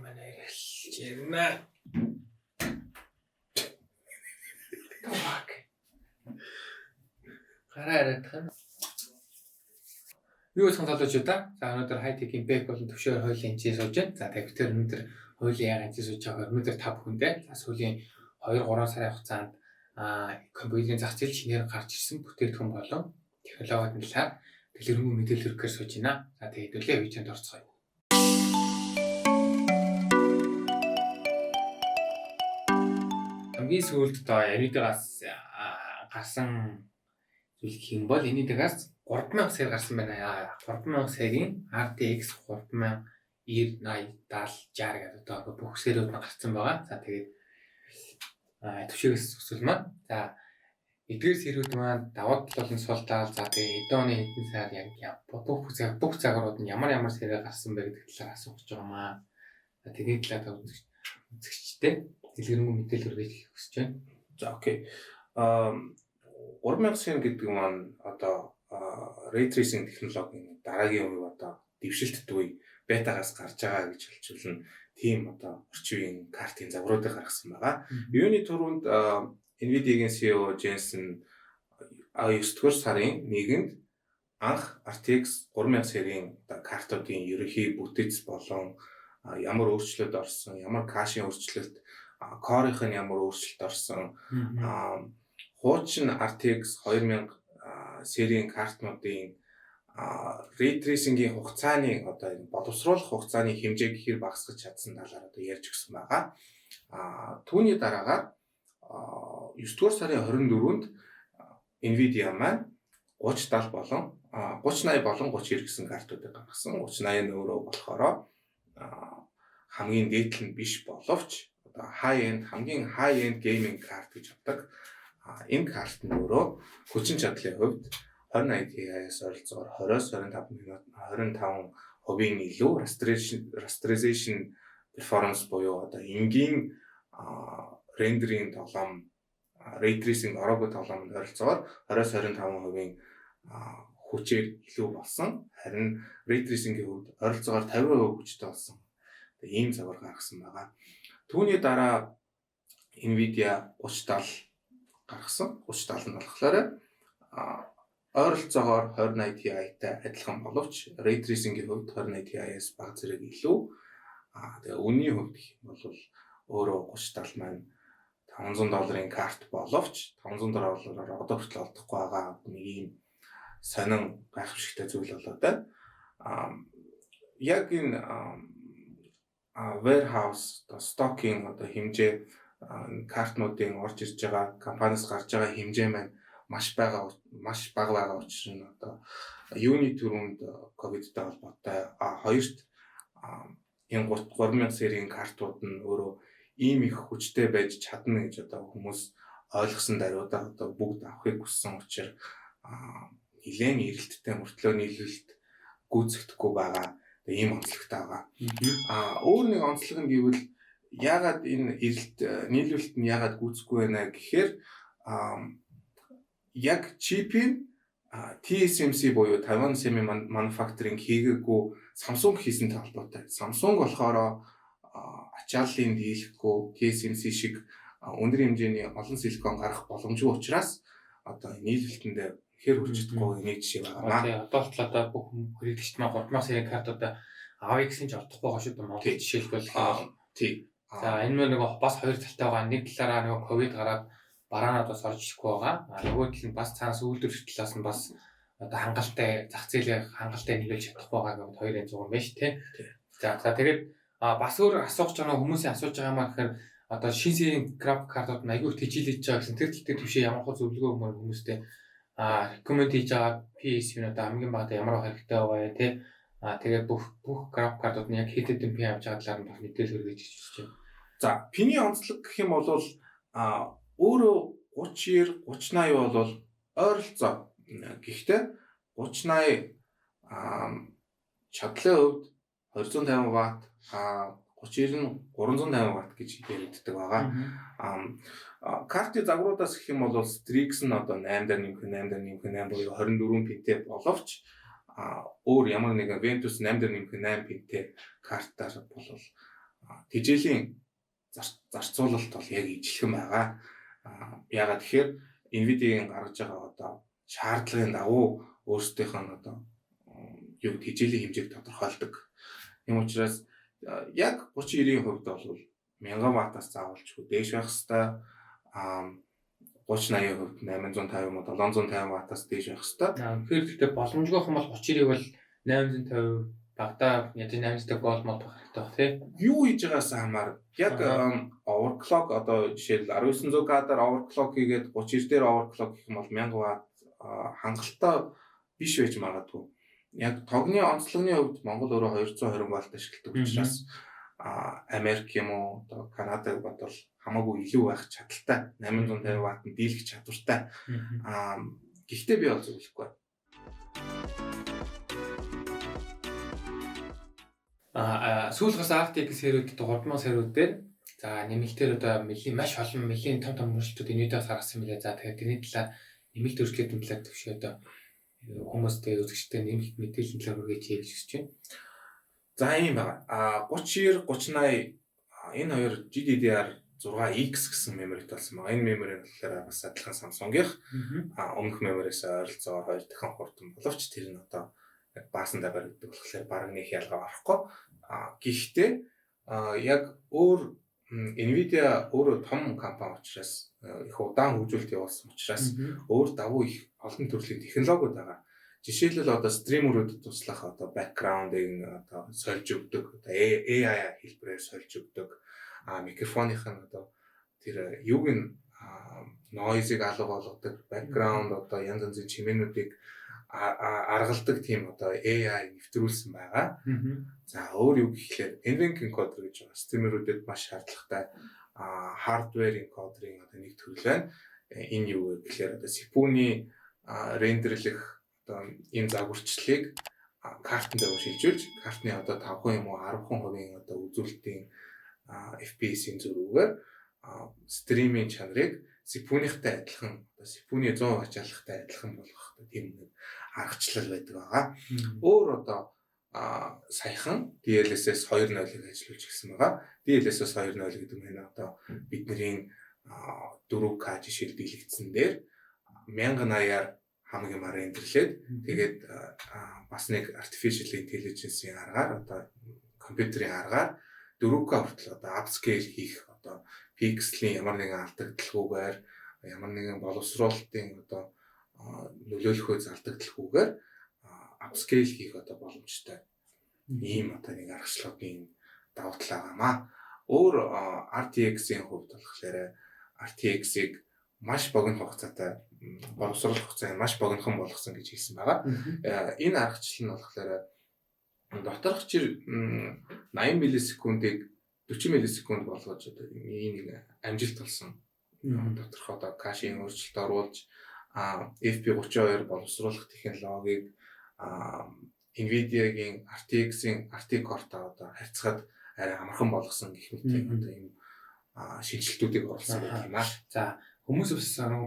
манай хэлж байна. Томак. Гараарай тань. Юу сонсолж удаа. За өнөөдөр хайтекийн бэк болон төвшөр хоёулын хэмжээ сууж байна. За тэгээд тэр өнөөдөр хоёулын яагаад хэмжээ сууж байгаа өнөөдөр та бүхэндээ за сүүлийн 2-3 сарын хугацаанд компьютерийн зах зээл шинээр гарч ирсэн бүтээгдэхүүн болон технологийн талаар дэлгэрэнгүй мэдээлэл хүргэхээр сууж байна. За тэгээд өглөө видеонд орцгоё. Хамгийн сүүлд одоо Nvidia-гаас гарсан зүйл гэх юм бол Nvidia-гаас 3000 сая гарсан байна. 3000 саягийн RTX 3090, 80, 70, 60 гэдэг одоо бүх сэрүүд нь гарсан байгаа. За тэгээд төвшөөс өсвөл маань за эдгээр сэрүүд маань даваад болон суултаал за тэгээд хэдэн оны хэдэн сар яг бүх цагаарууд нь ямар сэрээр гарсан бэ гэдэг талаар асуух гэж байгаа маа. За тэгээд талаар үзэгчтэй дэлгэрэнгүй мэдээлэл хүргэж хүсэж байна. За окей. 3000 сая гэдэг маань одоо ray tracing технологийн дараагийн үе одоо дэвшилтт үе бетагаас гарч байгаа гэж хэлжүүлнэ. Тийм одоо орчин үеийн картын загваруудыг гаргасан байгаа. Юуны түрүүнд Nvidia-гийн CEO Jensen 9-р сарын 1-нд анх RTX 3000 саягийн картуудын ерөнхий бүтээц болон ямар өөрчлөлт орсон, ямар кашийн өөрчлөлт, core-ийнх нь ямар өөрчлөлт орсон, хуучин RTX 2000 серийн картнуудын ray tracing-ийн хугацааны одоо боловсруулах хугацааны хэмжээг хэр багасгах чадсан талаар одоо ярьж өгсөн байгаа. Түүний дараагаар 9-р сарын 24-нд Nvidia маань 3070 болон 3080 болон 3090 гэсэн картуудыг гаргасан. 3080 нь өөрөө болохоор хамгийн дээдл нь биш боловч одоо хамгийн high end gaming карт гэж авдаг. Энэ карт нь өөрөө хүчин чадлын хувьд 2080 Ti-с ойролцоогоор 20-25% илүү rasterization performance буюу одоо энгийн рендеринг тоглоом ray tracing ороогүй тоглоомд ойролцоогоор 20-25% хүчээр илүү болсон. Харин ray tracing-ийн хувьд ойролцоогоор 50% хүчтэй болсон. Тэгээ ийм загвар гаргасан байгаа. Түүний дараа Nvidia 3070 гаргасан. 3070 нь болохоор ойролцоогоор 2080 Ti-тай адилхан боловч ray tracing-ийн хувьд 2080 Ti-с бага зэрэг илүү. Тэгээ үнийн хувьд гэх юм бол өөрөө 3070 маань $500 карт боловч $500 одоо хүртэл олдохгүй байгаа нэг ийм сонин гайхамшигтай зүйл болоод байна. Яг энэ warehouse stocking одоо хэмжээ картнуудын орж ирж байгаа компаниас гарч байгаа хэмжээ маань маш бага байгаа учраас одоо юуны түрүүнд ковидтай холбоотой хоёрт энэ 3000 серийн картууд нь өөрөө ийм их хүчтэй байж чадна гэж одоо хүмүүс ойлгосон даруйдаа одоо бүгд авахыг хүссэн учраас нэлээд эрэлттэй мөртлөө нийлүүлэлт гүйцэгдэхгүй байгаа. Тэгээ ийм онцлогтой байгаа. Өөр нэг онцлог нь гэвэл яагаад энэ нийлүүлэлт нь яагаад гүйцэхгүй байна гэхээр яг чипийн TSMC буюу Taiwan Semi Manufacturing хийгээгүй Samsung хийсэн талбартай. Samsung болохоор ачааллын дийлэхгүй TSMC шиг өндөр хэмжээний олон силикон гарах боломжгүй учраас одоо нийлүүлэлтэндээ хэр хүрч чадахгүй нэг жишээ байна. Тийм одоо бүх хэрэглэгчд маань 3000 саягийн картуудаа авъя гэсэн ч олдохгүй байгаа шүү дээ. Монгол жишээлбэл тийм. За энэ нэг бас хоёр талтай байгаа. Нэг талаараа нэг ковид гараад бараанууд бас орж ирэхгүй байгаа. Нөгөө тал нь бас цаанаас үйлдвэрлэх талаас нь бас одоо хангалттай зах зээлийн хангалттай нийлүүлж чадахгүй байгаа гэдэг хоёр энэ зүг юм байна шүү дээ. За тэгээд бас өөр асууж байгаа хүмүүсийн асууж байгаа юм гэхээр одоо шин серийн график картууд нь аягүй тэжээлж байгаа гэсэн тэр тал төвшөө ямар хөө зөвлөгөө өгмөр хүмүүстэй recommend хийж байгаа PS-ийн одоо хамгийн багадаа ямар хэрэгтэй байгаа тий. Тэгээд бүх график картууд нь яг хэд хэдэн пи авч байгаа талаар нь бас мэдээлэл хүргэж хэлж байна. За пиний онцлог гэх юм бол өөрөө 30-90, 3080 бол ойролцоо. Гэхдээ 3080 чадлын хувьд 250 Вт 3090 350 Вт гэж яригддаг байгаа. Картын загваруудаас гэх юм бол Strix нь одоо 8 дээр нэмэх 8 буюу 24 пинтэй боловч өөр ямар нэгэн Ventus 8 дээр нэмэх 8 пинтэй картаар бол тэжээлийн зарцуулалт бол яг ижилхэн байгаа. Яагаад тэгэхээр Nvidia-гийн гаргаж байгаа одоо шаардлагын дагуу өөрсдийнх нь одоо юу тэжээлийн хэмжээг тодорхойлдог. Ийм учраас яг 30-90-ийн хувьд бол 1000 ваттаас заавалчгүй дээш байх хэвээр 30-80-ийн хувьд 850 юм уу 750 ваттаас дээш байх хэвээр. Тэгэхээр гэхдээ боломжгүйх юм бол 30-ийг бол 850 багтаа яаж 800 гол мод байх хэрэгтэй баг тий. Юу хийж байгаас хамаарна. Яг overclock одоо жишээл 1900K-аар overclock хийгээд 30 дээр overclock хийх юм бол 1000 ватт хангалттай биш байж магадгүй. Яг тогны онцлогны хувьд Монгол өөрөө 220 ватт ашигладаг учраас Америк юм уу одоо Канадаг бодвол хамаагүй илүү байх чадaltaй 850 ватт дийлэх чадвартай. Гэхдээ би бол зөвлөхгүй. Сүүлгээс RTX сериуд 3000 сериуд дээр за нэмэлтээр одоо маш олон мэлийн том өөрчлөлтүүд Nvidia-аас гаргасан мэлээ. За тэгэхээр тэрний талаар нэмэлт өөрчлөлтийн талаар төвшөө одоо хүмүүстэй үзэгчтэй нэмэлт мэдээллийн талаар хүргэж хийж гэж байна. За ийм байна. 3090 3080 энэ хоёр GDDR6X гэсэн меморит болсон байгаа. Энэ мемори нь болохоор бас адилхан Samsung-ийнх өмнөх мемориас ойролцоогоор 2 дахин хурдан боловч тэр нь одоо баасандаа баригддаг болохоор бараг нэг ялгаа гарахгүй. Гэхдээ яг өөр Nvidia өөрөө том компани учраас их удаан хөгжүүлэлт явуулсан учраас өөр давуу их олон төрлийн технологиуд байгаа. Жишээлбэл одоо стримерүүдэд туслах одоо background-ыг одоо сольж өгдөг, одоо AI хэлбэрээр сольж өгдөг, микрофоных нь одоо тэр юуг нь noise-ыг алга болгодог, background одоо янз янзын чимээнүүдийг аргалдаг тийм одоо AI нэвтрүүлсэн байгаа. За өөр юу гэхлээр NVENC encoder гэж байгаа. Стримерүүдэд маш шаардлагатай hardware encoder-ийн одоо нэг төрөл байна. Энэ юу вэ гэхлээр одоо CPU-ний рендерлэх одоо энэ загварчлалыг картн дээр шилжүүлж картны одоо 5% юм уу 10% одоо үзүүлэлтийн FPS-ийн зөрүүгээр стримийн чанарыг CPU-ийнхтай адилхан одоо CPU-ний 100% ачааллахтай адилхан болгох тийм нэг аргачлал байдаг байгаа. Өөр одоо саяхан DLSS 2.0-ыг ажиллуулж гисэн байгаа. DLSS 2.0 гэдэг нь одоо бидний 4K жишээл дийлэгдсэн дээр 1080-аар хамаг юм рендерлээд тэгээд бас нэг artificial intelligence-ийн аргаар одоо компьютерийн аргаар 4K хүртэл одоо upscale хийх одоо пикселийн ямар нэгэн алдагдaltaгүйгээр ямар нэгэн боловсруулалтын одоо нөлөөлөхөө алдагдaltaгүйгээр upscale хийх одоо боломжтой. Ийм одоо нэг аргачлалын давуу тал байгаамаа. Өөр RTX-ийн хувьд болохоор RTX-ыг маш богино хугацаатай боловсруулах хугацааг маш богинохон болгосон гэж хэлсэн байгаа. Энэ аргачлал нь болохоор доторх чир 80 миллисекундыг 40 миллисекунд болгож одоо нэг амжилт болсон. Доторх одоо кашийн өөрчлөлт оруулж FP32 боловсруулах технологиг Nvidia-гийн RTX-ийн RT Core-тай одоо харьцахад арай амархан болгосон гэх мэт одоо ийм шинжилтүүдийг оруулсан гэх юм аа. За хүмүүс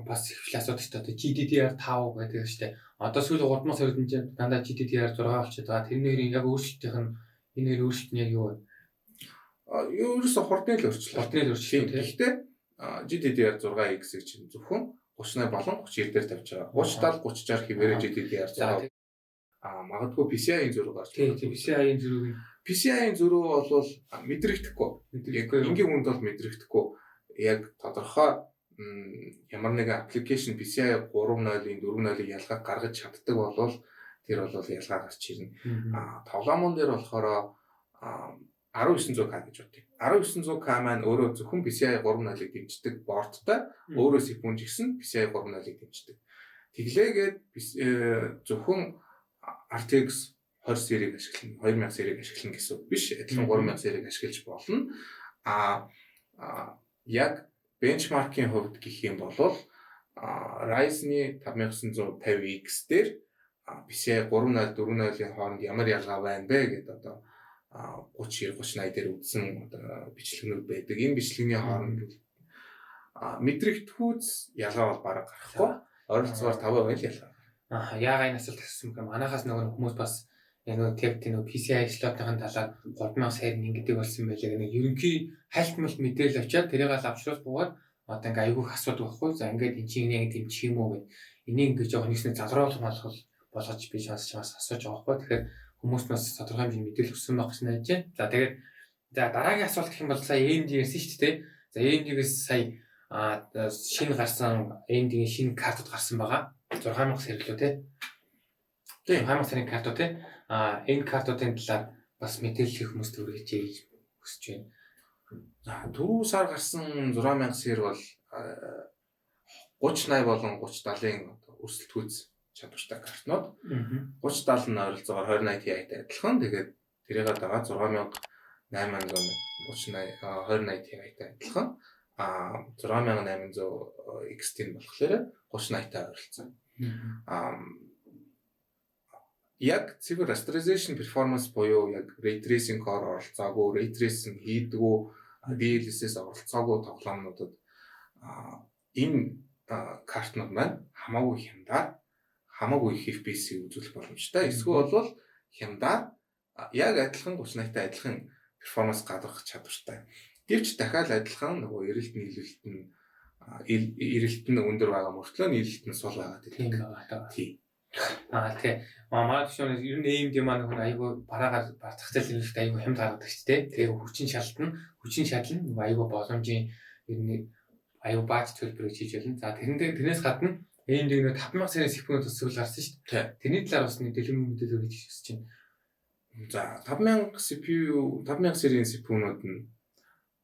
бас их асуудаг шүү дээ. GDDR5 гэдэг шүү дээ. Одоо сүүлийн 3000 сард энэ дандаа GDDR6 болчиход байгаа. Тэрний яг өөрчлөлтийнх нь энэ өөрчлөлт нь яг юу вэ? Ерөөсө хурдны л өөрчлөлт. Хурдны л өөрчлөлт. Гэхдээ GDDR6X-ийг чинь зөвхөн 38 болон 32 дээр тавьж байгаа. 30 70 30 60 хിവэрэ GDDR6. Магадгүй PCI-ийн зөрүү гарч байгаа. Тийм PCI-ийн зөрүүг PCI-ийн зөрүү бол мэдрэгдэхгүй. Энгийн хүнд бол мэдрэгдэхгүй. Яг тодорхой ямар нэгэн аппликейшн PCI 3.0-ийн 4.0-ийг ялгаа гаргаж чаддаг болвол тэр бол ялгаа гарч ирнэ. Тоглоомон дээр болохоор 1900K гэж бодъё. 1900K маань өөрөө зөвхөн PCI 3.0-ыг дэмждэг борттой өөрөө CPU жигсэн PCI 3.0-ыг дэмждэг. Тэглээгээд зөвхөн RTX 20 серийг ашиглана, 2000 серийг ашиглана гэсэн үг биш. Адилхан 3000 серийг ашиглаж болно. Яг бенчмаркийн хувьд гэх юм бол Ryzen-ы 5950X дээр PCI 3.0 4.0-ийн хооронд ямар ялгаа байна бэ гэдээ одоо 30 90 30 80 дээр үзсэн одоо бичлэгнүүд байдаг. Энэ бичлэгний хооронд мэдрэгдэхүйц ялгаа бол бараг гарахгүй. Ойролцоогоор 5% л ялгаа. Яагаад энэ асуулт асуусан юм бэ? Манайхаас нөгөө хүмүүс бас нөгөө тэг тийм нөгөө PCI slot-ын талаар 3000 сая ингэдэг болсон байлаа. Нэг ерөнхий хальт мэлт мэдээлэл авчаад тэрийг л авчруулж буугаад одоо ингээ айгүйх асуудаг байхгүй. За ингээд эн чинь яг дэмжих юм уу гэд. Энийг ингээ жоох нэгснээ залруулах болгож би шансч бас асууж байгаа байхгүй. Тэгэхээр хүмүүс бас тодорхой хэмжээний мэдээлэл өгсөн байх гэж найдаж байна. За тэгээд дараагийн асуулт гэх юм бол сая AMD гэсэн шүү дээ. За AMD-гээс сая шинэ гарсан AMD-ийн шинэ картууд гарсан байгаа. 6000 сэргэлөө тий. 6000 сарын картууд тий. Энэ картуудын талаар бас мэдээлэл их хүмүүст хүргэж хүсэж байна. За 4 сар гарсан 6000 сэр бол 3080 болон 3070-ын өрсөлдөхүйц чадвартай картнууд. 3070 нь ойролцоогоор 2080 Ti-тай адилхан. Тэгээд тэрийг дагаад 6800 3080 2080 Ti-тай адилхан. 6800 XT нь болохоор 3080-тай ойролцоо. Яг цифр rasterization performance буюу яг ray tracing core оролцоогүй, ray tracing хийдгүү, DLSS оролцоогүй тоглоомнуудад энэ картнууд маань хамаагүй хямдаар, хамаагүй их FPS үзүүлэх боломжтой. Эсвэл бол хямдаар яг адилхан 3080-тай адилхан перформанс гаргах чадвартай. Гэвч дахиад адилхан нөгөө эрэлт нь өндөр байгаа мөртлөө нийлэлт нь сул байгаа тийм байгаа. Тийм. Тэгээ манай төшөө ер нь AMD маань хүн айгүй бараагаар зах зээл нэмэлт айгүй хямд гаргадаг ч тийм. Тэгээ хүчин шална айгүй боломжийн ер нь айгүй бааж төлбөрөж хийж байна. За тэрнээс гадна AMD нэг 5000 сарын CPU-д төсөөл гарсан шүү дээ. Тэрний талаар бас нэг дэлгэрэнгүй мэдээлэл өгч хэлж байна. За 5000 сарын CPU-нууд нь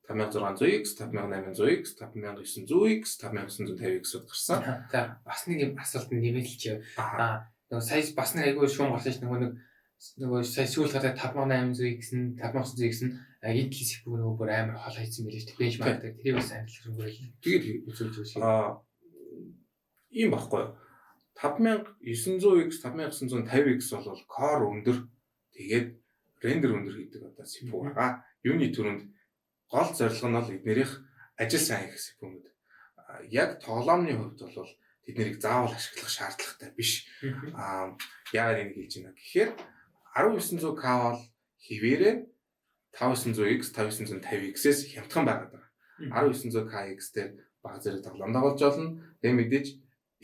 5600X, 5800X, 5900X, 5950X-ууд гарсан. За бас нэг юм асуулт нэмэлтч. Нөгөө сая бас нэг айгүй шуун гарсан ш нөгөө сая сүүл гараад 5800X нь 5900X нь эдл CPU нөгөө бүр амар хол хайцсан байлээ ш. Benchmark дээр тэрийг бас амжилт хөрөнгөрөл. Тэгээд үзүүлж байна. Ийм баггүй. 5900X, 5950X бол core өндөр тэгээд рендер өндөр хийдэг одоо CPU байгаа. Юуны төрөнд гол зорилго нь бол эднэрийнх ажил сайн хийх CPU-нууд. Яг тоглоомны хувьд бол тэднийг заавал ашиглах шаардлагатай биш. Яагаад энийг хэлж байна гэхээр 1900K бол хിവэрээ 5900X, 5950X-с хямдхан байгаад байгаа. 1900KX дээр бага зэрэг тоглоом тоглож болно. Тэгээ мэдээж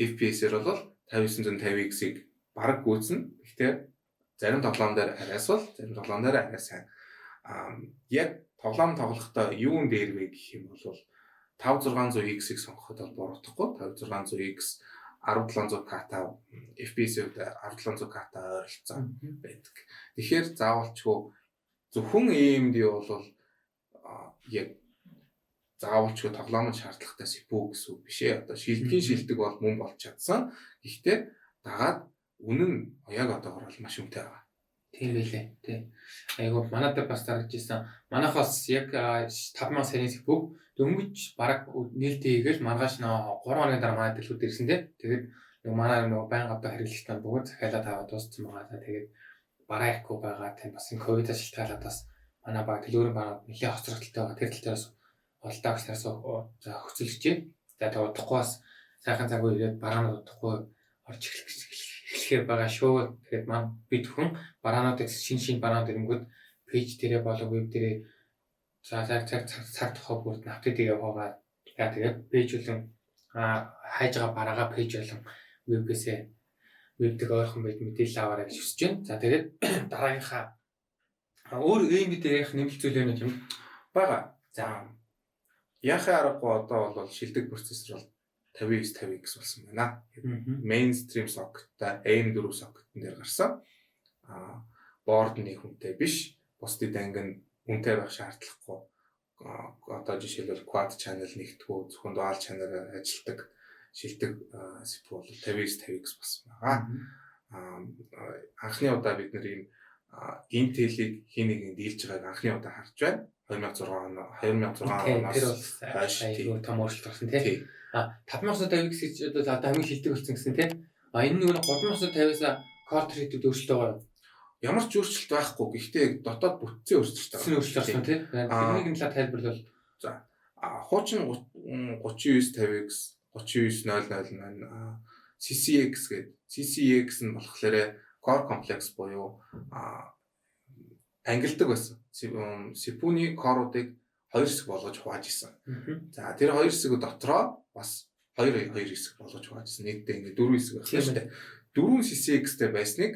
FPS-ээр бол 5950X-ийг бараг гүйцэн. Гэхдээ зарим тоглоом дээр арайс бол зарим тоглоом дээр арай сайн. Яг тоглоом тоглохдоо юун дээр вэ гэх юм бол 5600X-ийг сонгоход бол буруудахгүй. 5600X 1700K-тай FPS-ээр 1700K-тай ойролцоо байдаг. Тэгэхээр заавалчгүй зөвхөн AMD бол яг заавалчгүй тоглоомд шаардлагатай CPU гэсэн үг биш ээ. Одоо шилдэг бол мөн болж чадсан. Гэхдээ дагаад үнэн нь яг одоогор бол маш үнэтэй байгаа. Тийм байлээ. Тийм. Айгуу манайд бас дарж ирсэн. Манайхаас яг 5000 сарын CPU дөнгөж бараг нээлттэй хийгээл маргааш 3 хоногийн дараа манай дэлгүүр ирсэн дээ. Тэгээд манай нөгөө байнга одоо хэрэглэгчтэй бүгд захиалаад аваад дууссан байгаа. Тэгээд бараа ихгүй байгаа. Тийм бас ковидос шилтгаалаад бас манай баг дэлгүүрийн баг нэлээд хоцрогдолтой байгаа. Тэр тал дээрээс олдоогч нараас за хөцөлгчээ. За тэгээд удахгүй бас сайхан цаг үе ирээд бараанууд удахгүй орж эхлэхээр байгаа шүү. Тэгээд маань би зөвхөн бараануудыг шин бараанууд ирэнгүүт пэйж дээрээ болон веб дээрээ цаг тухай бүрд апдейтыг явуугаад тэгээд пэйж болон хайж байгаа бараагаа пэйж болон вебээсээ вебдэг ойрхон байд мэдээлэл аваарай гэж хүсэж байна. За тэгээд дараагийнхаа өөр AMD дээрх нэмэлт зүйл юм байгаа. За яхаа аргагүй одоо бол шилдэг процессор бол 5950X болсон байна. Mainstream socket-та AM4 socket-ын дээр гарсан. Board нь хүнтэй биш. Бусдын анги нь үнэтэй байх шаардлагагүй. Одоо жишээлбэл quad channel нэгтгүү зөвхөн dual channel-аар ажилладаг шилдэг CPU бол 5950X болсон байгаа. Анхны удаа бид нэр ийм Intel-ийг хин нэгэн дийлж байгааг анхны удаа харж байна. 2006 оноос хойш тийм том өөрчлөлт гарсан тийм. 5950X гэж одоо хамгийн шилдэг болсон гэсэн тийм. Энэ нэг 3950-аас core thread-үүд өөрчлөлт байгаа. Ямар ч өөрчлөлт байхгүй. Гэхдээ дотоод бүтцийн өөрчлөлт байгаа. Өөрчлөлт гарсан тийм. Тэрнийг нь тайлбарлал. За хуучин 3950X 39008 CCX гэдэг. CCX нь болохоор core complex буюу ангилдаг байсан. CPU-ний core-уудыг 2 хэсэг болгож хувааж исэн. За тэр 2 хэсэг дотроо бас 2 хэсэг болгож хувааж исэн. Нийтдээ ингээд 4 хэсэг байх шүү дээ. 4 CCX-тэй байсныг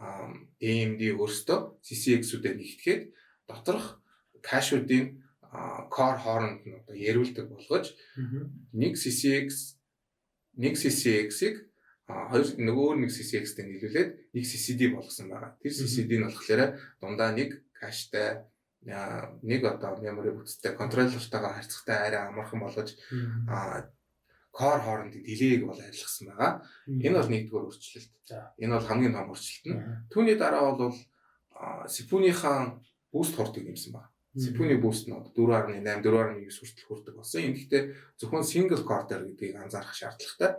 AMD өөрсдөө CCX-үүдээр нэгтгэхэд доторх кэшүүдийн core хооронд нь одоо яриулдаг болгож нэг CCX-ийг нөгөө нэг CCX-тэй нийлүүлээд нэг CCD болгосон байгаа. Тэр CCD нь болохоор дундаа нэг кэштэй нэг одоо memory бүтцтэй контроллертойгоо харьцахтай арай амархан болгож core хоорондын delay-г бол арилгасан байгаа. Энэ бол нэгдүгээр өөрчлөлт. Энэ бол хамгийн том өөрчлөлт нь. Түүний дараа бол CPU-ийнхаа boost хурдыг нэмсэн байна. CPU-ний boost нь 4.8, 4.9 хүртэл хүрдэг болсон. Энэ гэхдээ зөвхөн single core дээр гэдгийг анзаарах шаардлагатай.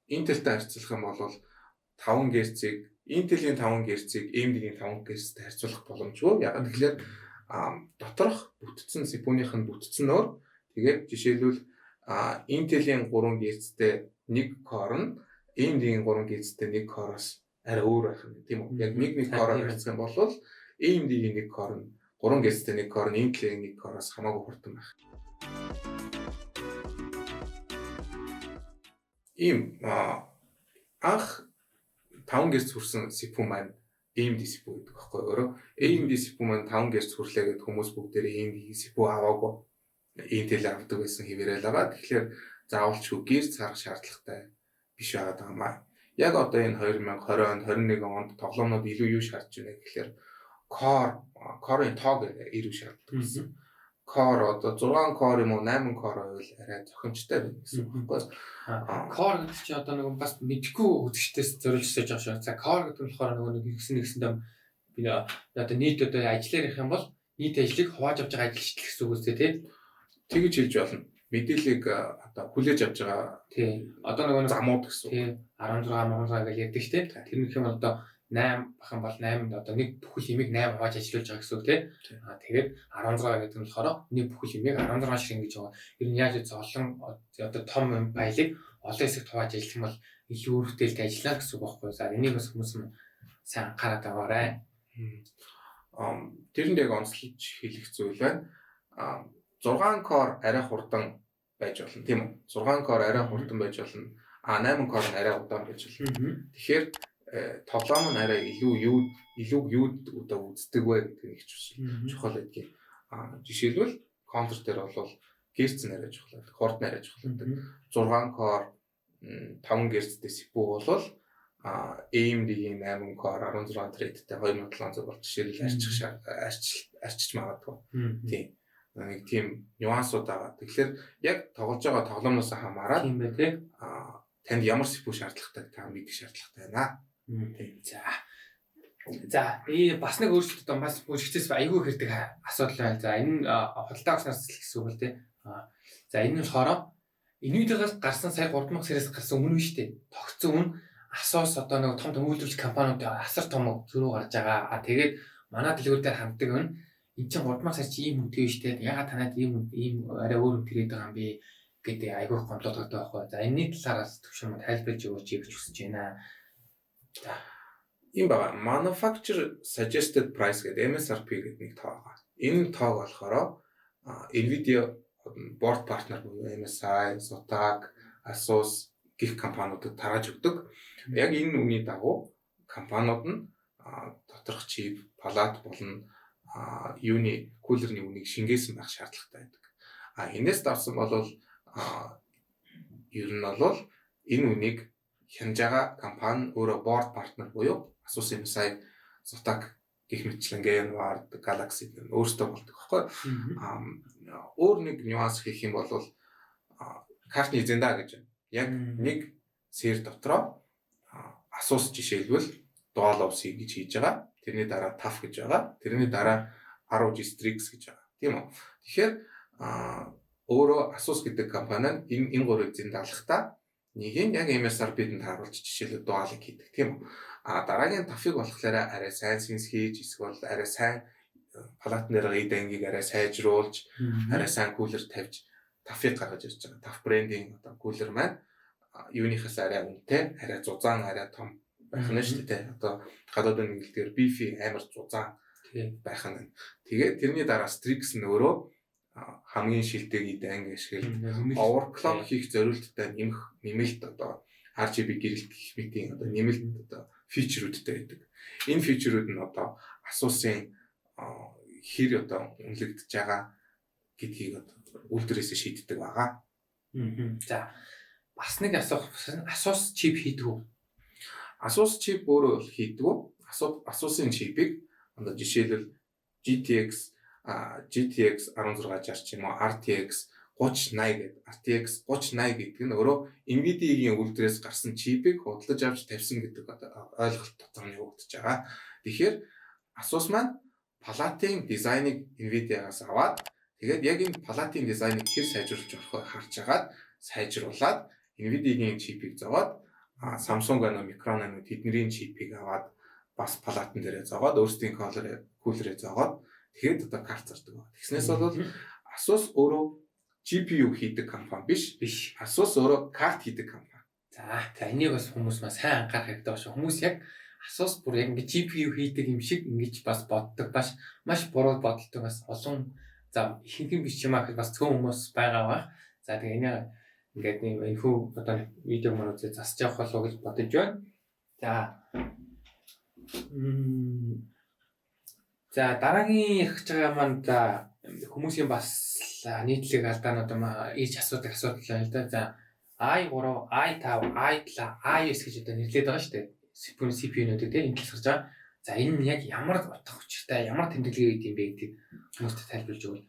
Intel-тэй харьцуулах юм бол 5 Гц-ийг Intel-ийн 5 Гц-ийг AMD-ийн 5 Гц-тэй харьцуулах боломжгүй. Яг тэгэхээр доторх бүтцэн CPU-ийнх нь бүтцэн өөр. Тэгээд жишээлбэл Intel-ийн 3 Гц-тэй нэг core нь AMD-ийн 3 Гц-тэй нэг core-оос арай өөр байх юм тийм үү? Яг нэг core-оор харьцах юм бол AMD-ийн нэг core нь 3 Гц-тэй нэг core нь Intel-ийн нэг core-оос хамаагүй хурдан байх. Ийм анх 5 Гц хүрсэн CPU маань AMD CPU гэдэг байхгүй өөрөө. AMD CPU маань 5 Гц хүрлээ гэдэг хүмүүс бүгдээрээ AMD CPU аваагүй. Intel авдаг байсан хэвээрээ л байгаа. Тэгэхээр заавалчгүй Гц харах шаардлагатай биш байгаа юм аа. Яг одоо энэ 2020 онд 21 онд тоглоомнууд илүү юу шаардж байна гэхээр core-ын тоог илүү шаарддаг гэсэн. Core одоо 6 core юм уу 8 core байвал арай зохимжтой байна гэсэн үг байхгүй. Core гэдэг чинь одоо нэг бас мэдхгүй үзэгчдээс зориулж сэж байгаа шүү. За core гэдэг нь болохоор нэг нэгсэндээ би одоо нийт одоо ажиллаар их юм бол нийт ажлыг хувааж авч байгаа ажилчдал гэсэн үг үстэй тий. Тэгж хэлж болно. Мэдээллийг одоо хүлээж авч байгаа тий. Одоо нэг замууд гэсэн үг. Тий. 16 гэж ярьдаг тий. Тэр нэг юм одоо 8 бахан бол 8-д одоо нэг бүхэл имийг 8 хувааж ажиллуулж байгаа гэсэн үг тий. Тэгээд 16 гэдэг нь болохоор нэг бүхэл имийг 16 шиг ингэж байгаа. Ер нь яаж олон одоо том файлыг олон хэсэгт хувааж ажиллах юм бол илүү өрөвдөлтэй ажиллана гэсэн үг байхгүй юу. За энийг бас хүмүүс сайн анхаарат байгаарай. Тэрэнд яг онцлож хэлэх зүйл байна. 6 core арай хурдан байж болно тийм үү? 6 core арай хурдан байж болно. 8 core нь арай удаан байж болно. Тэгэхээр тоглоом нь арай илүү юуд одоо үздэг вэ гэдэг нэг чухал байдгийг. Жишээлбэл контр дээр бол герц нарай чухал, хорд нарай чухал. 6 core 5 герцтэй CPU бол AMD-ийн 8 core 16 thread-тэй 2700 бол жишээлбэл арчиж магадгүй. Тийм. Нэг тийм нюансууд байгаа. Тэгэхээр яг тоглож байгаа тоглоомноос хамаараад тийм бай тээ. Танд ямар CPU шаардлагатай та мэдэх шаардлагатай байна. За бас нэг өөрчлөлт бас бүжигчээс айгүй хэрдэг асуудал байна. За энэ худалдаа авах нарцлал гэсэн үг л дээ. За энэ нь болохоор Nvidia-гаас гарсан сая 3000 сараас гарсан өмнө биш үү? Тогтсон өмнө Asus одоо нэг том үйлдвэрлэгч компаниуд асар том зөрүү гарч байгаа. Тэгээд манай дэлгүүр дээр ханддаг нь энэ чинь 3000 сар чи ийм үнэтэй биш үү? Ягаад танад ийм арай өөр үнэтэй байгаа юм бэ гэдэг айгүй гомдлоод байгаа байхгүй. За энэний талаараас төвшин тайлбарлаж өгөөч гэж хүсэж байна. Ийм байгаа. Manufacturer suggested price гэдэг MSRP гэдэг нэг тоо байгаа. Энэ тоог болохоор Nvidia board partner буюу MSI, Zotac, Asus гэх компаниудад тарааж өгдөг. Яг энэ үний дагуу компаниуд нь доторх чип, палат болон юуны кулерний үнийг шингээсэн байх шаардлагатай байдаг. Энэс давсан бол ер нь бол энэ үнийг хянаж байгаа компани өөрөө board partner буюу Asus, MSI, Zotac гэх мэтчлэн Genward, Galaxy гэх өөртөө болдог байхгүй. Өөр нэг нюанс хийх юм бол картны эзэндаа гэж яг нэг сер дотроо Asus жишээлбэл Dual OS гэж хийж байгаа. Тэрний дараа TUF гэж байгаа. Тэрний дараа ROG Strix гэж байгаа. Тийм үү? Тэгэхээр өөрөө Asus гэдэг компани нь энэ гурван эзэн даалгахдаа нэг нь яг MSRP-д тааруулж жишээлбэл Dual-ыг хийдэг. Тийм үү? Дараагийн TUF-ыг болохоор арай сайн синс хийж эсвэл арай сайн палатн дээр эйдэнгийг арай сайжруулж арай сайн кулер тавьж TUF-ыг гаргаж ирж байгаа. TUF брендинг одоо кулер маань юунийхээс арай үнэтэй, арай зузаан, арай том байх нь шүү дээ. Одоо гадаадын нэгэлтээр beefy амар зузаан байх нь. Тэгээд тэрний дараа Strix нь өөрөө хамгийн шилдэг анги ашиглал overclock хийх зорилттой нэмэлт одоо RGB гэрэлт гэх мэтийн одоо нэмэлт одоо фичерүүдтэй байдаг. Энэ фичерүүд нь одоо Asus-ын хэр одоо үнэлэгдэж байгаа гэдгийг одоо үйлдвэрээс шийддэг байгаа. За бас нэг асуух Asus чип хийдэг үү? Asus чип өөрөө хийдэг үү? Asus-ын чипийг одоо жишээлбэл GTX 1660 ч юм уу RTX 3080 гэдэг RTX 3080 гэдэг нь өөрөө Nvidia-гийн үйлдвэрээс гарсан чипийг худалдаж авч тавьсан гэдэг ойлголт дотор нь явагдаж байгаа. Тэгэхээр Asus маань палатын дизайныг Nvidia-гаас аваад тэгээд яг энэ палатын дизайныг хэр сайжруулж болохыг харж агаад сайжруулад Nvidia-гийн чипийг зовоод Samsung Micron тэдний чипийг аваад бас палатан дээрээ зовоод өөрсдийн кулерээ зовоод тэгээд одоо карт зардаг байна. Тэгснээс бол Asus өөрөө GPU хийдэг компани биш. Asus өөрөө карт хийдэг компани. За энийг бас хүмүүс маань сайн анхаарах хэрэгтэй байна шүү. Хүмүүс яг Asus бүр яг ингэ GPU хийдэг юм шиг ингэж бас боддог маш буруу бодолтой бас олон за ихэнх нь биш юм аа бас цөөн хүмүүс байгаа ба. За тэгээ энэ ингээд нэг инфо одоо видео маань үзээ засаж явах болов уу гэж бодож байна. За дараагийн ярих байгаа маань за хүмүүсийн бас нийтлэг алдаанууд ийж асуудал байна л да. За i3, i5, i7, i9 гэж одоо нэрлэдэг байгаа шүү дээ. CPU-нуудыг тийм энэ гарч байгаа. За энэ нь яг ямар утга учиртай, ямар тэмдэглэгээ гэдэг юм бэ гэдгийг хүмүүст тайлбарлаж өгвөл.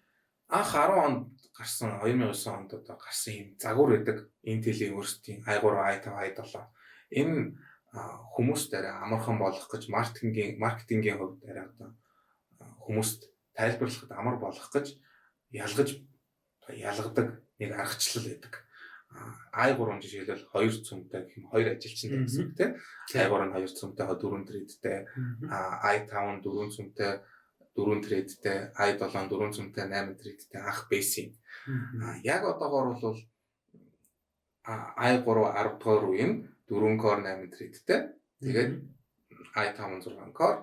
Анх 10 онд гарсан 2009 онд одоо гарсан юм загвар байдаг Intel-ийн өөрсдийн i3, i5, i7. Энэ хүмүүст арай амархан болгох гэж маркетингийн хувьд арай одоо хүмүүст тайлбарлахад амар болгох гэж ялгадаг нэг аргачлал байдаг. i3 жишээлбэл 2 цөмтэй гэх юм 2 ажилчтай гэсэн үг тийм. i3 нь 2 цөмтэй 4 threadтэй, i5 4 цөмтэй 4 threadтэй, i7 4 цөмтэй 8 threadтэй анх бейсинг. Яг одоогоор бол i3 10 дугаар үеийн 4 core 8 threadтэй. Тэгээд i5 6 core,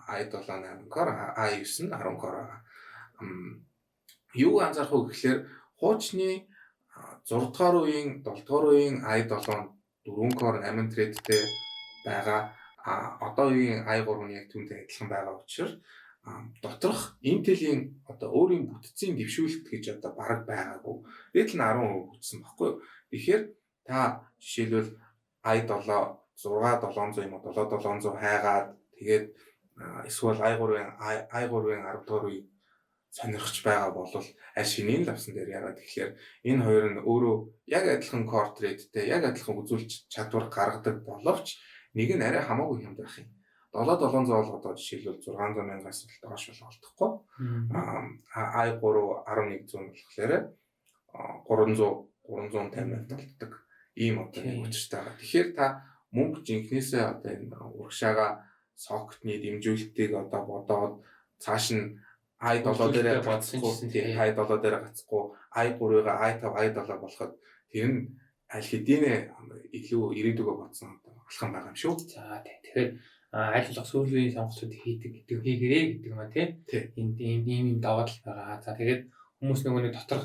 i7 8 core, i9 10 core. Юу анзаарах вэ гэхээр хуучны 6 дугаар үеийн 7 дугаар үеийн i7 4 core 8 threadтэй байгаа. Одоо үеийн i3 нь яг түүнтэй адилхан байгаа учраас доторх Intel-ийн одоо өөрийн бүтцийн дэвшүүлэлт гэж одоо бараг байгаагүй. Дээд нь 10% бүтсэн баггүй юу? Тэгэхээр та жишээлбэл i7 6700 юм уу 7700 хайгаад тэгээд эсвэл i3-ын 10 дугаар үеийг сонирхож байгаа бол аль шинийн лавсан дээр яагаад тэгэхээр энэ хоёр нь өөрөө яг адилхан core threadтэй яг адилхан үзүүлэлт чадвар гаргадаг боловч нэг нь арай хамаагүй юм байх юм. 7700 бол одоо жишээлбэл 600,000-аас доош болтохгүй. i3 1100 болохоор 350,000 болдог. Ийм одоо нэг учиртай байгаа. Тэгэхээр та мөнгө жинхнээсээ одоо энэ урагшаага сокетны дэмжүүлэлтийг одоо бодоод цааш нь i7 дээрээ гацхгүй, i7 дээрээ гацхгүй, i3-ыг i5, i7 болоход тэр нь аль хэдийн илүү ирээдүгөө бодсон алхам байгаа юм шүү. За тэгэхээр аль болох сүүлийн сонголтууд хийгэрээ гэдэг юм а тийм. Энд ийм даваа тал байгаа. За тэгээд хүмүүс нөгөө нэг доторх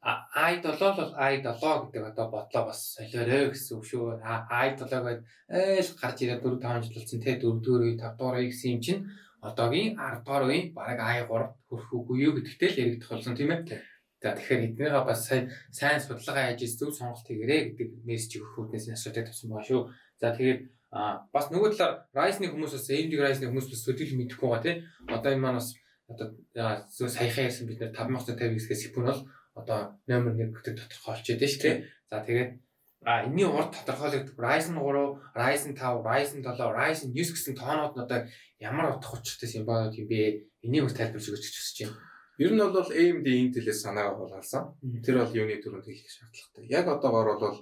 i7 бол i7 гэдэг одоо бодлоо бас солиорой гэсэн үг шүү. i7 гээд айл гарч ирээд 4 5 жил болсон те 4 дугаар 5 дугаар гэсэн юм чинь одоогийн 10 дугаар үеийн бараг i3 хүрэх үгүй юу гэдэгтэй л яригдах болсон тийм ээ. За тэгэхээр эднийгээ бас сайн судалгаа хийж зөв сонголт хийгэрээ гэдэг мессеж өгөх үүднээс асуудаг тавьсан байгаа шүү. За тэгээд бас нөгөө талаар Ryzen-ийн хүмүүс бас AMD Ryzen-ийн хүмүүс бас төдийлөн мэдэхгүй байгаа тийм. Одоо энэ маань бас одоо саяхан ярьсан бид нэр 5950X-ээс CPU нь бол одоо номер 1 гэдэг тодорхойлж байдаг шүү дээ. За тэгээд энэний урд тодорхойлогддог Ryzen 3, Ryzen 5, Ryzen 7, Ryzen 9 гэсэн тоонууд нь одоо ямар утга учиртай симболууд юм бэ? Энийг бас тайлбарлаж өгч хүсэж байна. Ер нь бол AMD Intel-ээс санаагаа хулгайлсан. Тэр бол юуны төрөнд хэлэх шаардлагатай. Яг одоогоор бол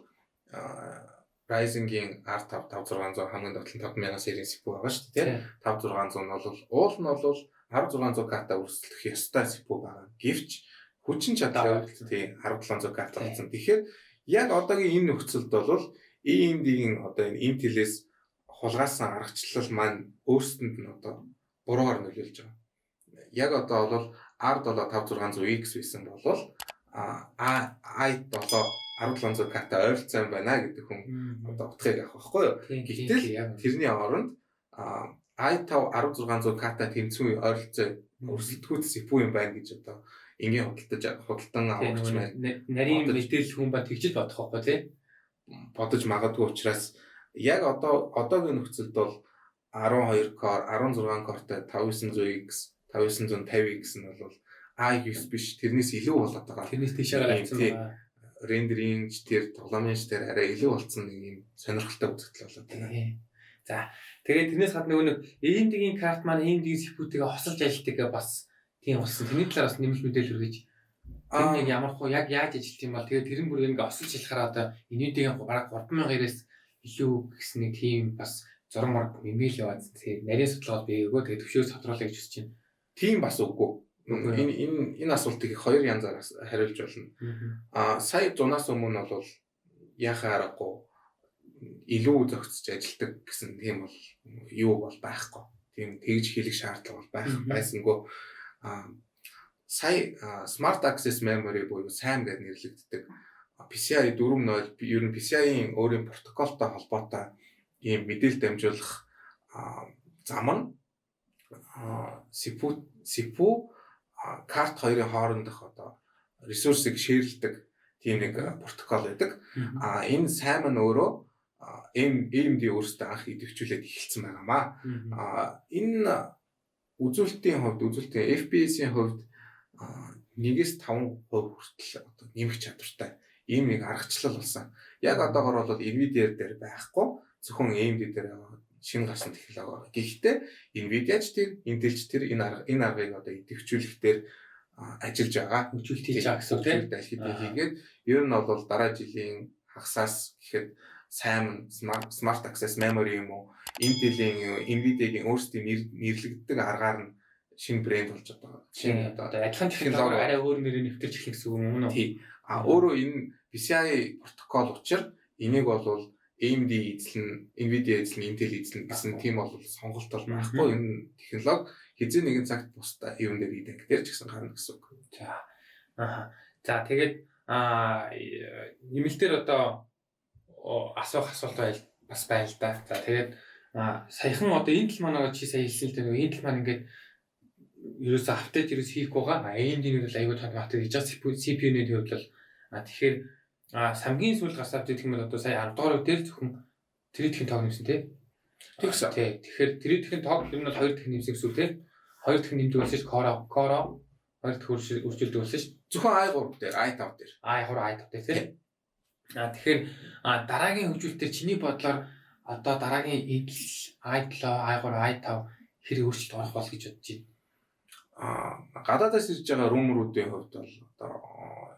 Ryzen-гийн R5 5600 хамгийн доотлон 5000 серийн CPU байгаа шүү дээ. 5600 нь бол уул нь бол 1600K-та үргэлжлэх ёстой CPU байгаа. Гэвч хүчин чадлаа тийм 1700K болсон. Тэгэхээр яг одоогийн энэ нөхцөлд бол AMD-ийн одоо энэ Intel-ээс хулгайсан аргачлал маань өөрсдөнд нь одоо буруугаар нөлөөлж байгаа. Яг одоо бол R75600X байсан болвол i7 1700 карта ойролцоо юм байна гэдэг хүн одоо утгыг авах байхгүй юу. Гэтэл тэрний оронд i5 1600 карта тэнцвэн ойролцоо өрсөлдөхүйц CPU юм байна гэж одоо ингийн худалдан авахч маань нарийн мэдээлэл хүн ба тэгжил бодох байхгүй тий бодож магадгүй учраас яг одоогийн нөхцөлд бол 12 core 16 coreтай 5900X 5950X нь бол i9 биш тэрнээс илүү болоод байгаа. Тэрнээс тийшээгээр авсан байна. Рендеринг тэр тоглоомын дээр арай илүү болсон нэг юм сонирхолтой үзэгдэл болоод байна. За тэгээд тэрнээс гадна нөгөө AMD-ийн карт маань AMD-ийн CPU-тэйгээ хосолж ажилтдаг бас тийм болсон. Тэрний талаар бас нэмэлт мэдээлэл хүргэж тэр нэг ямар хуу яг яаж ажилт юм бол тэгээд тэрэн бүр ингээ осолж хэлэхээр одоо NVIDIA-гийн бараг 3000-аас илүү гэсэн нэг тийм бас зураг марк имэйл яваад тэгээд нарийн судалгаад биегөө тэгээд төвшөөс тодруулах гэж хүсэж байна. Тийм бас үгүй. Энэ асуултыг хоёр янзаар хариулж болно. Сая 100-аас өмнө бол яхаа аргагүй илүү зохицож ажилтдаг гэсэн тийм бол юу бол байхгүй. Тийм тэгж хэлэх шаардлага бол байсангүй. Сая Smart Access Memory буюу SAM гэж нэрлэгддэг PCIe 4.0 ер нь PCIe-ийн өөрийн протоколтой холбоотой ийм мэдээлэл дамжуулах зам нь CPU карт хоёрын хоорондох одоо ресурсыг шеэрлдэг тийм нэг протокол байдаг. Энэ SAM нь өөрөө AMD өөрсдөө анх идэвхжүүлээд эхэлсэн байнамаа. Энэ үзүүлэлтийн FPS-ийн хувьд 1-5% хүртэл одоо нэмэх чадвартай ийм нэг аргачлал болсон. Яг одоогор бол NVIDIA дээр байхгүй зөвхөн AMD дээр шинэ гарсан технологи. Гэхдээ NVIDIA ч тэр, Intel ч тэр энэ аргыг одоо идэвхжүүлэх дээр ажиллаж байгаа. Хөгжүүлэлт хийж байгаа гэсэн үг тийм. Тэгээд ер нь бол дараа жилийн хагасаас гэхэд сайн Smart Access Memory юм уу Intel-ийн NVIDIA-гийн өөрсдийн нэрлэгддэг аргаар нь шинэ брэнд болж байгаа. Шинэ одоо адилхан технологи арай өөр нэрээр нэвтэрч эхлэх гэсэн үг юм уу? Тий. Өөрөө энэ PCIe протокол учраас энийг бол AMD эзлэн, NVIDIA эзлэн, Intel эзлэн гэсэн тийм бол сонголт бол байхгүй. Энэ технологи хэзээ нэгэн цагт бусдаа юм дээр идэх дээр ч гэсэн гарна гэсэн үг. За тэгээд нэмэлтээр одоо асуух асуулт бас байна л да. За тэгээд саяхан одоо Intel манайгаа чи сая хэлсэн л дээ. Intel маань ингээд ерөөсөө апдейт хийхгүй байгаа. AMD-ний бол аюул тань апдейт хийж байгаа. CPU-ний хувьд бол тэгэхээр самгийн сүүл гарсан апдейт гэх юм бол одоо сая 10 дугаар үеэр зөвхөн Trident-ийн тоог нэмсэн тий. Тэгсэн. Тэгэхээр Trident-ийн тоог ер нь бол 2 дахин нэмсэн гэсэн үг тий. 2 дахин нэмдэг болсон ш Core 2 дахин үржилдэг болсон ш. Зөвхөн i3 дээр, i5 дээр. i3, i5 дээр тий. Тэгэхээр дараагийн хөгжүүлэлтээр чиний бодлоор одоо дараагийн i7, i3, i5 хэрэг өөрчлөлт орох бол гэж бодож байна. Гадаадаас ирж байгаа румеруудын хувьд бол одоо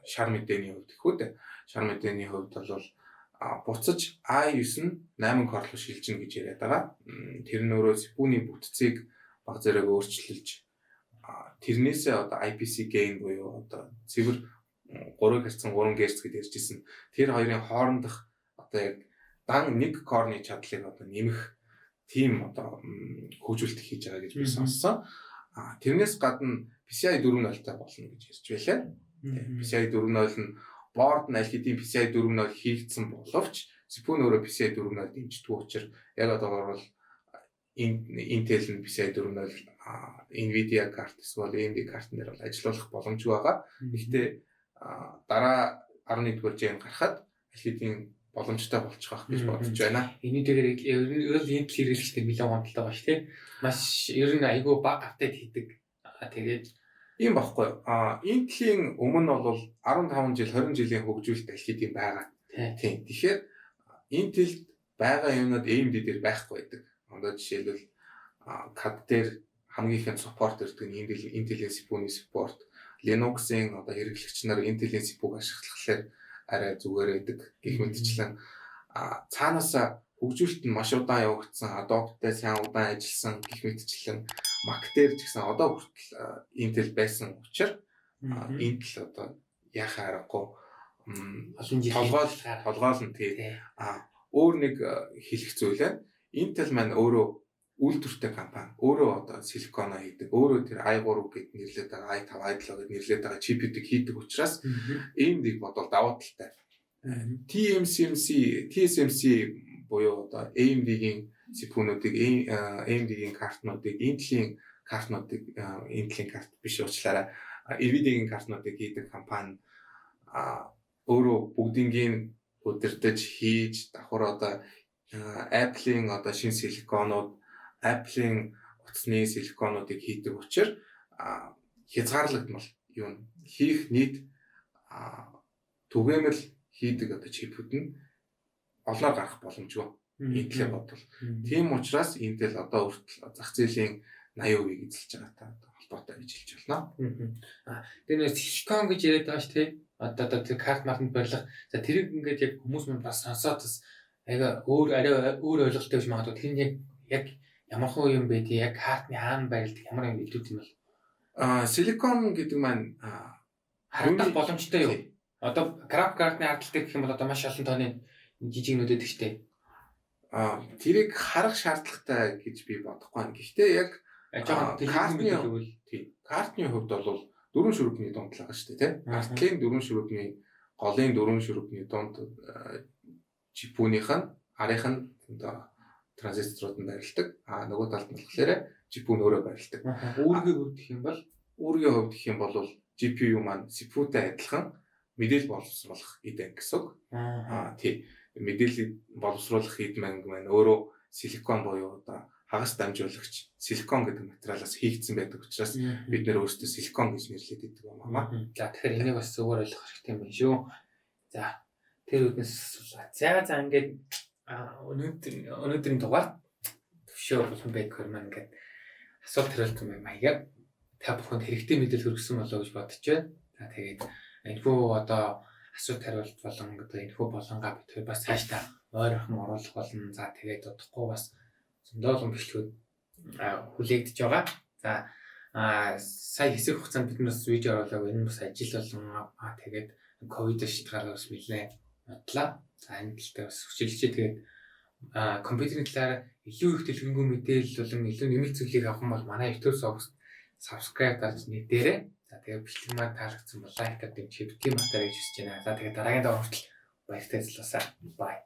шар мэдээний хувьд гэхүү дээ. Шар мэдээний хувьд бол буцаж i9 нь 8 корлоо шилжинэ гэж яриад байгаа. Тэр нь өөрөө CPU-ний бүтцийг баг зэрэг өөрчилж тэрнээсээ одоо IPC gain буюу одоо цэвэр 3 харьцан 3 Гц гэж ярьжсэн. Тэр хоёрын хоорондох одоо яг дан нэг корны чадлыг одоо нэмэх тийм одоо хөгжүүлэлт хийж байгаа гэж би сонссон. Тэрнээс гадна PCIe 4.0-тай болно гэж ярьж байлаа. PCIe 4.0 нь board нь аль хэдийн PCIe 4.0 хийгдсэн боловч CPU нь өөрөө PCIe 4.0 дэмждэг учраас яг одоогоор бол Intel нь PCIe 4.0 NVIDIA карт эсвэл AMD картн дээр бол ажиллах боломжгүй байгаа. Гэхдээ дараа 11-р gen гарахад аль хэдийн боломжтой болчих واخ гэж бодож байна. Эний дээр ер нь Intel хэрэглэгчдэр нэлээд гомдолтой байна шүү, тийм. Маш ер нь айгүй баг апдейт хийдэг. Тэгээд ийм багхгүй. Intel-ийн өмнө бол 15 жил 20 жилийн хөгжүүлэлт аль хэдийн байгаа. Тийм. Тэгэхээр Intel байгаа юмнууд AMD дээр байхгүй байдаг. Одоо жишээлбэл CAD дээр хамгийн ихэнд support ирдэг нь Intel-ийн CPU-ний support, Linux-ийн одоо хэрэглэгч нар Intel-ийн CPU-г ашиглахлаар арай зүгээр байдаг. Гэх мэтчлэн цаанаас хөгжүүлэлт нь маш удаан явагдсан, Adobe-тай сайн удаан ажилласан гэх мэтчлэн Mac дээр ч гэсэн одоо хүртэл Intel байсан учраас Intel одоо яхаа аргагүй толгойл нь тий. Өөр нэг хэлэх зүйлээ Intel маань өөрөө үйлдвэртэй компани. Өөрөө одоо силиконо хийдэг. Өөрөө тэр i3 гэд нэрлээд байгаа, i5, i7 гэд нэрлээд байгаа чипүүдийг хийдэг учраас AMD-г бодвол давуу талтай. TSMC буюу одоо AMD-гийн CPU-нуудыг, AMD-гийн картнуудыг, Intel-ийн картнуудыг, Intel-ийн карт биш уучлаарай, Nvidia-гийн картнуудыг хийдэг компани өөрөө бүгднийг удирдах хийж давхар одоо Apple-ийн одоо шинэ силиконууд, Apple-ийн утасны силиконуудыг хийдэг учраас хязгаарлагдмал юу хийх нийт түгээмэл хийдэг одоо чипүүд нь олноор гарах боломжгүй. Intel бодвол. Тийм учраас Intel одоо хүртэл зах зээлийн 80% эзэлж байгаатай холбоотой гэж хэлж байна. Тэр нэг силикон гэж яриад байгаа шүү дээ. Одоо тэр карт мартанд барилга. За тэрийг ингээд яг хүмүүс мань бас сонсоод бас арай өөр ойлголттой гэж магадгүй. Тэр яг ямар хөө юм бэ тий? Яг картны хаана барилдаг ямар юм илүүд юм бол. Силикон гэдэг маань харагдах боломжтой юу? Одоо график картны хардтал гэх юм бол одоо маш олон тооны жижиг нүдэд гэжтэй. Тэрийг харах шаардлагатай гэж би бодохгүй. Гэхдээ яг картны хувьд бол 4 шүрүүпний дунд л байгаа шүү дээ, тийм. Картлын 4 шүрүүпний голын 4 шүрүүпний дунд чипүүнийх нь арийнх нь одоо транзисторууд нь барилдаг. Нөгөө талд нь болохоор чипүүн өөрөө барилдаг. Үүргийн хувьд гэх юм бол GPU маань CPU-тай адилхан мэдээлэл боловсруулах эд гэсэн үг. Тийм. Мэдээлэл боловсруулах эд маань өөрөө силикон буюу одоо хагас дамжуулагч силикон гэдэг материалаас хийгдсэн байдаг учраас бид нэр өөрсдөө силикон гэж нэрлэдэг гэдэг юм аа. За тэгэхээр энийг бас зөвөр ойлгох хэрэгтэй юм байна шүү. За тэр үднэс за ингээд өнөөдрийн дугаар төвшөө болсон байдлаар маань ингээд асуулт хариулт юм маягаар та бүхэнд хэрэгтэй мэдээлэл хүргэсэн болоо гэж бодож байна. За тэгээд энэхүү одоо асуулт хариулт болон одоо энэхүү болонгаа бид хоёр бас цаашдаа ойрхон оруулах болно. За тэгээд удахгүй бас зөндөлгөн бичлэгүүд хүлээгдэж байгаа. За сая хэсэг хугацаанд бид бас видео оруулаагүй. Энэ бас ажил болон тэгээд ковид шалтгаалаар бас нэлээд бодлоо. За энэ талаар бас хүчилжээ. Тэгээд компьютерийн талаар илүү их дэлгэнгүй мэдээлэл болон илүү нэмэлт зүйлийг авах юм бол манай YouTube subscribe дарж нэгдээрэй. За тэгээд бичлэг маань таалагдсан бол лайк гэдэг чивтгий матер гэж хүсэж байна. За тэгээд дараагийн даваа хүртэл баяртай ажилласаа. Bye.